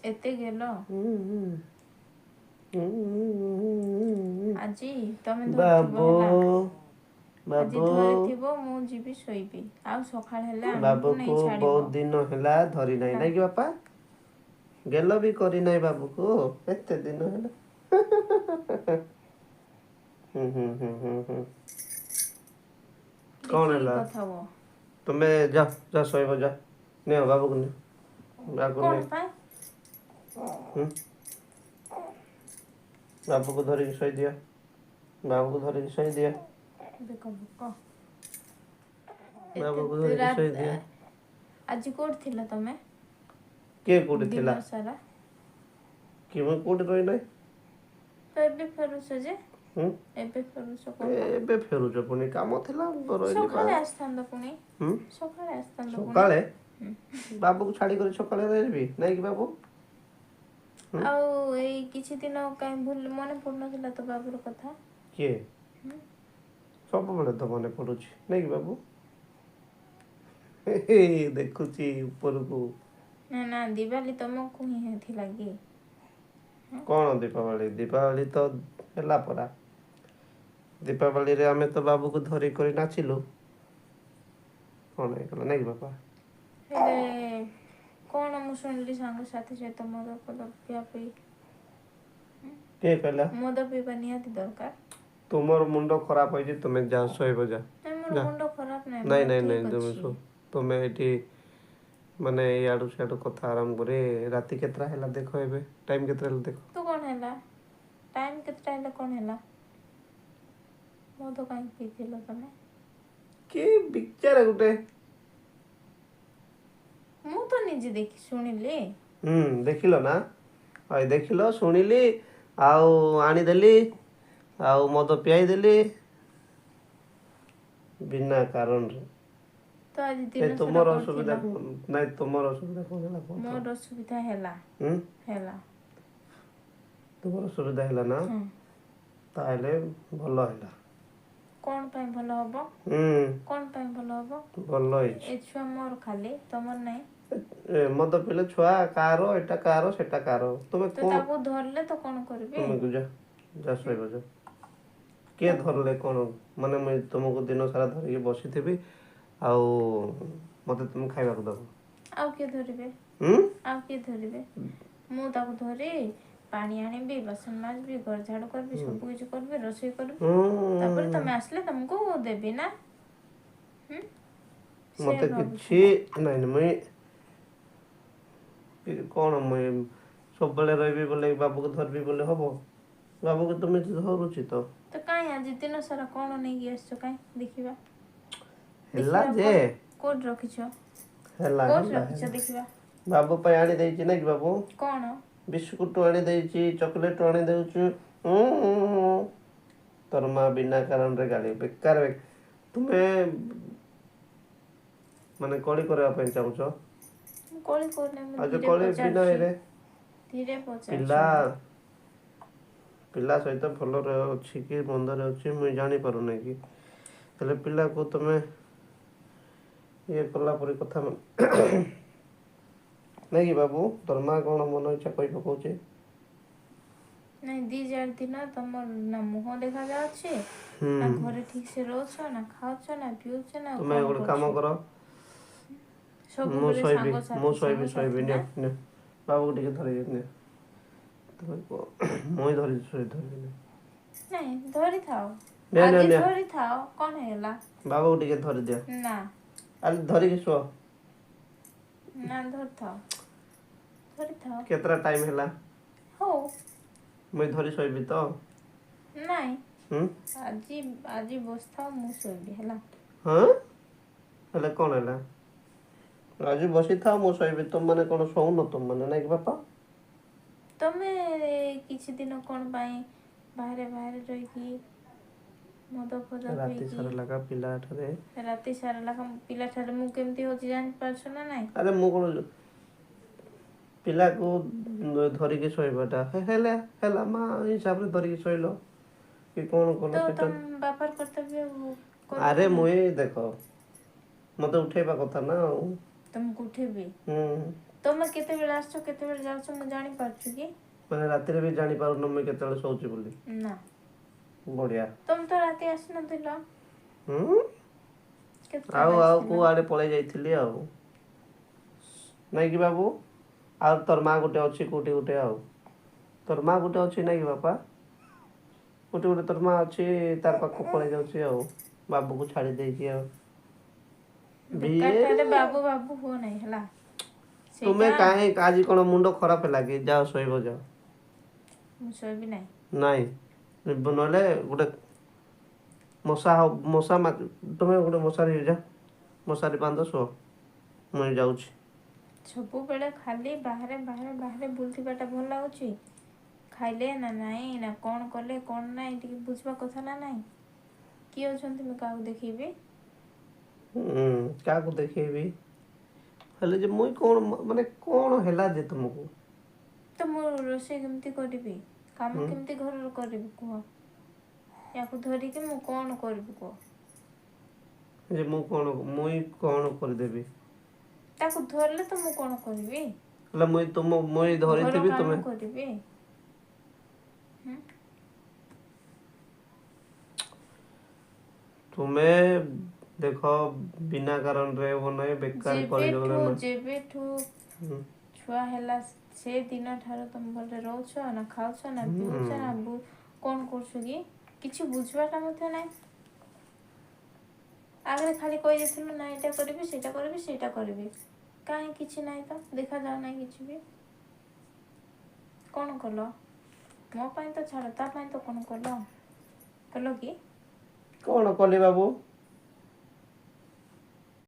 एते गेलो আজি ତମେ ଧରିଥିବ बाबू ହେଲା ଆଜି बाबू ଧରିଥିବ ମୁଁ ଯିବି ଶୋଇବି ଆଉ ସକାଳ ହେଲେ ଆମକୁ बाबू ନେଇ को ଛାଡ଼ିବ बहुत दिन हैला धरी नहीं ହେଲା नहीं कि बापा गेल भी करी नहीं बाबू को एते दिन हैला कौन ଦେଖିକି हैला କଥା ହୁଅ तुम्हें जा जा सोइब जा नहीं बाबू को नहीं बाबू को କ'ଣ नहीं ପାଇଁ बाबू को धरिकी सोई दिया बाबू को धरिकी सोई दिया ଦେଖ ଭୋକ बाबू को ଏତେ धरिकी सोई दिया ଆଜି କୋଉଠି ଥିଲ ତମେ କିଏ କୋଉଠି ଥିଲା ଦିନ ସାରା କି ମୁଁ କୋଉଠି ରହି ନାହିଁ ତ ଏବେ ଫେରୁଛ ଯେ ଏବେ ଫେରୁଛ କ'ଣ ଏବେ ଫେରୁଛ ପୁଣି କାମ ଥିଲା ରହିଲି ସକାଳେ ଆସିଥାନ୍ତ ପୁଣି ସକାଳେ ଆସିଥାନ୍ତ ସକାଳେ ବାବୁକୁ ଛାଡ଼ିକରି ସକାଳେ ରହିବି ନାଇଁ କି ବାବୁ ଆଉ ଏଇ କିଛି ଦିନ କାହିଁ ଭୁଲ ମନେ ପଡୁନଥିଲା ତ ବାବୁର କଥା କିଏ ସବୁବେଳେ ତ ମନେ ପଡୁଛି ନାଇଁ କି ବାବୁ ଦେଖୁଛି ଉପରକୁ ନା ନା ଦିବାଲି ତମକୁ ହିଁ ହେଇଥିଲା କି କ'ଣ ଦୀପାବଳି ତ ହେଲା ପରା ଦୀପାବଳିରେ ଆମେ ତ ବାବୁକୁ ଧରି କରି ନାଚିଲୁ କ'ଣ ହେଇଗଲା ନାଇଁ କି ବାପା ହେଲେ କ'ଣ ମୁଁ ଶୁଣିଲି ସାଙ୍ଗସାଥି ସହିତ ମଦ ପିଇବା ପିଇ କିଏ କହିଲା ମଦ ପିଇବା ନିହାତି ଦରକାର ତୁମର ମୁଣ୍ଡ ଖରାପ ହେଇଛି ତୁମେ ଯାଅ ଶୋଇବ ଯା ମୋର ମୁଣ୍ଡ ଖରାପ ନାଇଁ ନାଇଁ ନାଇଁ ତୁମେ ଏଠି ମାନେ ଇଆଡ଼ୁ ସିଆଡ଼ୁ କଥା ଆରମ୍ଭ କରି ରାତି କେତେଟା ହେଲା ଦେଖ ଏବେ ଟାଇମ୍ କେତେଟା ହେଲା ଦେଖ ତ କ'ଣ ହେଲା ଟାଇମ୍ କେତେଟା ହେଲେ କ'ଣ ହେଲା ମଦ କାହିଁକି ପିଇଥିଲ ତମେ କି ବିଚାର ଗୋଟେ ମୁଁ ତ ନିଜେ ଦେଖି ଶୁଣିଲି ଦେଖିଲ ନା ଦେଖିଲ ଶୁଣିଲି ଆଉ ଆଣିଦେଲି ଆଉ ମଦ ପିଆଇଦେଲି ବିନା କାରଣରେ ତ ଆଜି ଦିନ ତୁମର ଅସୁବିଧା ନାଇଁ ତୁମର ଅସୁବିଧା କ'ଣ ହେଲା ମୋର ଅସୁବିଧା ହେଲା ତୁମର ଅସୁବିଧା ହେଲା ନା ତାହେଲେ ଭଲ ହେଲା କ'ଣ ପାଇଁ ଭଲ ହବ କ'ଣ ପାଇଁ ଭଲ ହବ ଭଲ ହେଇଛି ଏ ଛୁଆ ମୋର ଖାଲି ତମର ନାହିଁ ମଦ ପିଇଲେ ଛୁଆ କାହାର ଏଟା କାହାର ସେଟା କାହାର ତୁମେ ତାକୁ ଧରିଲେ ତ କ'ଣ କରିବି ତୁମେ ଯା ଶୋଇବ ଯା କିଏ ଧରିଲେ କ'ଣ ମାନେ ମୁଁ ତୁମକୁ ଦିନ ସାରା ଧରିକି ବସିଥିବି ଆଉ ମତେ ତୁମେ ଖାଇବାକୁ ଦବ ଆଉ କିଏ ଧରିବେ ମୁଁ ତାକୁ ଧରି ପାଣି ଆଣିବି ବାସନ ମାଜିବି ଘର ଝାଡୁ କରିବି ସବୁ କିଛି କରିବି ରୋଷେଇ କରିବି ତାପରେ ତମେ ଆସିଲେ ତମକୁ ଦେବି ନା ମତେ କିଛି ନାଇଁ ମୁଇଁ କ'ଣ ମୁଇଁ ସବୁବେଳେ ରହିବି ବୋଲେ ବାବୁକୁ ଧରିବି ବୋଲେ ହବ ବାବୁକୁ ତୁମେ ଧରୁଛି ତ କାଇଁ ଆଜି ଦିନ ସାରା କ'ଣ ନେଇକି ଆସିଛ କାଇଁ ଦେଖିବା ହେଲା ଯେ କୋଉଠି ରଖିଛ ହେଲା ଦେଖିବା ବାବୁ ପାଇଁ ଆଣି ଦେଇଛି ନାଇଁ କି ବାବୁ କ'ଣ ବିସ୍କୁଟ ଆଣି ଦେଇଛି ଚକୋଲେଟ ଆଣି ଦେଉଛୁ ତୋର ମା ବିନା କାରଣରେ ଗାଳି ବେକାର ତୁମେ ମାନେ କଳି କରିବା ପାଇଁ ଚାହୁଁଛ ପିଲା ସହିତ ଭଲରେ ଅଛି କି ମନ୍ଦରେ ଅଛି ମୁଇଁ ଜାଣିପାରୁନି କି ହେଲେ ପିଲାକୁ ତମେ ଇଏ କଲା ପରି କଥା ନାଇଁ କି ବାବୁ ତୋର ମା କ'ଣ ମନ ଇଚ୍ଛା କହି ପକଉଛି ନାଇଁ 2-4 ଦିନ ତମର ନା ମୁହଁ ଦେଖାଯାଉଛି ନା ଘରେ ଠିକ ସେ ରହୁଛ ନା ଖାଉଛ ନା ପିଉଛ ନା ତୁମେ ଗୋଟେ କାମ କର ମୁଁ ଶୋଇବି ବାବୁକୁ ଟିକେ ଧରିକି ମୁଇଁ ଧରିବି ନାଇଁ ଧରିଥାଅ କ'ଣ ହେଲା ବାବୁକୁ ଟିକେ ଧରିଦିଅ ନା ଧରିକି ଶୁଅ ନା ଧରିଥାଅ କେତେଟା ଟାଇମ୍ ହେଲା ହଉ ମୁଇଁ ଧରି ଶୋଇବି ତ ନାଇଁ ଆଜି ବସିଥାଅ ମୁଁ ଶୋଇବି ହେଲା ହେଲେ କ'ଣ ହେଲା ଆଜି ବସିଥାଅ ମୁଁ ଶୋଇବି ତୁମମାନେ କ'ଣ ଶୋଉନ ତୁମମାନେ ନାଇଁ କି ବାପା ତମେ କିଛି ଦିନ କ'ଣ ପାଇଁ ବାହାରେ ରହିକି ମଦ ଫଦ ରାତି ସାରା ଲାଗା ପିଲାଠାରେ ମୁଁ କେମିତି ହଉଛି ଜାଣିପାରୁଛ ନା ନାଇଁ ଆରେ ମୁଁ କ'ଣ ପିଲାକୁ ଧରିକି ଶୋଇବାଟା ହେଲା ମା ହିସାବରେ ଧରିକି ଶୋଇଲ କି କ'ଣ କଲ ବାପାର କର୍ତ୍ତବ୍ୟ ଆରେ ମୁଇଁ ଦେଖ ମତେ ଉଠେଇବା କଥା ନା ଆଉ ତମକୁ ଉଠେଇବି? ହୁଁ ତମେ କେତେବେଳେ ଆସୁଛ କେତେବେଳେ ଯାଉଛ ମୁଁ ଜାଣିପାରୁଛୁ କି? ମାନେ ରାତିରେ ବି ଜାଣିପାରୁନ ମୁଇଁ କେତେବେଳେ ଶୋଉଛି ବୋଲି? ନା। ବଢିଆ। ତମେ ତ ରାତି ଆସିନଥିଲ। ହୁଁ କେତେଟାରେ ଆଉ ଆସିଥିଲ? କୁଆଡେ ପଳେଇ ଯାଇଥିଲି ଆଉ। ନାଇଁ କି ବାବୁ? ଆଉ ତୋର ମା ଗୋଟେ ଅଛି କୋଉଠି ଗୋଟେ ଆଉ। ତୋର ମା ଗୋଟେ ଅଛି ନାଇଁ କି ବାପା? କୋଉଠି ଗୋଟେ ତୋର ମା ଅଛି ତାର ପାଖକୁ ପଳେଇ ଯାଉଛି ଆଉ ବାବୁକୁ ଛାଡି ଦେଇକି ଆଉ। ବିଏ ବେକାରଟାରେ ବାବୁ ବାବୁ ହୁଅ ନାହିଁ ହେଲା। ତୁମେ ସେଇଟା କାହିଁ ଆଜି କଣ ମୁଣ୍ଡ ଖରାପ ହେଲା କି ଯାଅ ଶୋଇବ ଯାଅ। ମୁଁ ଶୋଇବି ନାହିଁ। ନାଇଁ ନହେଲେ ଗୋଟେ ମଶା ତୁମେ ଗୋଟେ ମଶାରୀ ଯା ମଶାରୀ ବାନ୍ଧ ଶୁଅ। ମୁଇଁ ଯାଉଛି। ସବୁବେଳେ ଖାଲି ବାହାରେ ବାହାରେ ବାହାରେ ବୁଲୁଥିବାଟା ଭଲ ଲାଗୁଛି? ଖାଇଲେ ନା ନାଇଁ ନା କଣ କଲେ କଣ ନାହିଁ ଟିକେ ବୁଝିବା କଥା ନା ନାହିଁ। କିଏ ଅଛନ୍ତି ମୁଁ କାହାକୁ ଦେଖେଇବି? କାହାକୁ ଦେଖେଇବି? ହେଲେ ଯେ ମୁଇଁ କଣ ମାନେ କଣ ହେଲା ଯେ ତୁମକୁ? ତ ମୁଁ ରୋଷେଇ କେମିତି କରିବି କାମ ହୁଁ କେମିତି ଘରର କରିବି କୁହ? ୟାକୁ ଧରିକି ମୁଁ କଣ କରିବି କୁହ? ଯେ ମୁଇଁ କଣ କରିଦେବି? ତାକୁ ଧରିଲେ ତ ମୁଁ କଣ କରିବି? ହେଲେ ମୁଇଁ ଘର ଧରିଥିବି ତୁମେ କାମ କରିବି। ହୁଁ। ତୁମେ ଦେଖ ବିନା କାରଣରେ ନାହିଁ ବେକାର ଯେବେଠୁ କରିଦେବ ଯେବେଠୁ ହୁଁ ଛୁଆ ହେଲା ସେ ଦିନ ଠାରୁ ତମେ ଭଲରେ ରହୁଛ ନା ଖାଉଛ ନା ପିଉଛ ନା କଣ କରୁଛୁ କି କିଛି ବୁଝିବାଟା ମଧ୍ୟ ନାହିଁ। ଆଗରେ ଖାଲି କହିଦେଇଥିଲୁ ନା ଏଇଟା କରିବି ସେଇଟା କରିବି ସେଇଟା କରିବି। କାହିଁ କିଛି ନାହିଁ ତ ଦେଖାଯାଉ ନାହିଁ କିଛି ବି। କଣ କଲ ମୋ ପାଇଁ ତ ଛାଡ ତା ପାଇଁ ତ କଣ କଲ? କଲ କି? କଣ କଲି ବାବୁ?